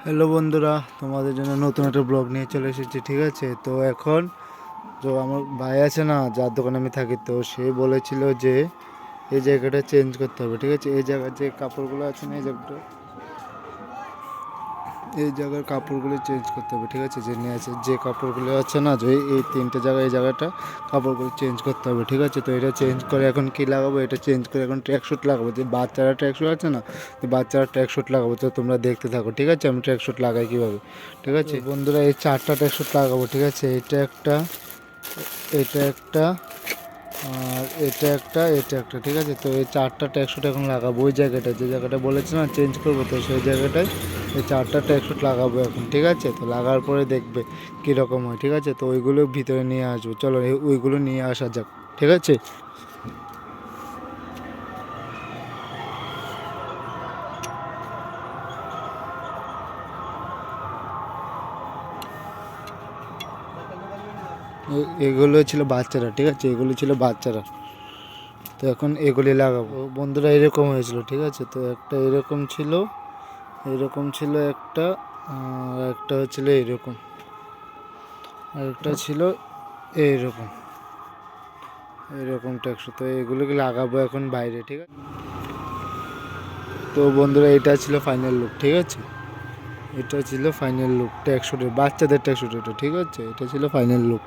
Hello বন্ধুরা, তোমাদের জন্য নতুন একটা ব্লগ নিয়ে চলে এসেছি। ঠিক আছে, তো এখন তো আমার ভাই আছে না, যার দোকানে আমি থাকি, তো সে বলেছিল যে এই জায়গাটা চেঞ্জ করতে হবে। ঠিক আছে, এই জায়গার যে কাপড়গুলো আছে না, এই জায়গার কাপড়গুলো চেঞ্জ করতে হবে। ঠিক আছে, যে নিয়ে আছে যে কাপড়গুলো আছে না, যে এই তিনটে জায়গায় এই জায়গাটা কাপড়গুলো চেঞ্জ করতে হবে। ঠিক আছে, তো এটা চেঞ্জ করে এখন কি লাগাবো, এটা চেঞ্জ করে এখন ট্র্যাক শ্যুট লাগাবো। যে বাচ্চারা ট্র্যাক শ্যুট আছে না, তো বাচ্চারা ট্র্যাক শ্যুট লাগাবো। তো তোমরা দেখতে থাকো। ঠিক আছে, আমি ট্র্যাক শ্যুট লাগাই কীভাবে। ঠিক আছে বন্ধুরা, এই চারটা ট্র্যাক শ্যুট লাগাবো। ঠিক আছে, এটা একটা, এটা একটা, আর এটা একটা। ঠিক আছে, তো এই চারটা ট্র্যাকশুট এখন লাগাবো ওই জায়গাটায়, যে জায়গাটা বলেছে না চেঞ্জ করবো, তো সেই জায়গাটায় এই চারটা ট্র্যাকশুট লাগাবো এখন। ঠিক আছে, তো লাগার পরে দেখবে কীরকম হয়। ঠিক আছে, তো ওইগুলো ভিতরে নিয়ে আসবো। চলো ওইগুলো নিয়ে আসা যাক। ঠিক আছে, এগুলো ছিল বাচ্চারা। ঠিক আছে, এগুলো ছিল বাচ্চারা। তো এখন এগুলি লাগাবো। বন্ধুরা, এরকম হয়েছিল। ঠিক আছে, তো একটা এরকম ছিল, এরকম ছিল একটা, আর একটা হচ্ছিল এরকম, আর একটা ছিল এইরকম, এরকম ট্যাক্সি। তো এগুলোকে লাগাবো এখন বাইরে। ঠিক আছে, তো বন্ধুরা এটা ছিল ফাইনাল লুক। ঠিক আছে, এটা ছিল ফাইনাল লুক ট্যাক্সুটের, বাচ্চাদের ট্যাক্সুট এটা। ঠিক আছে, এটা ছিল ফাইনাল লুক।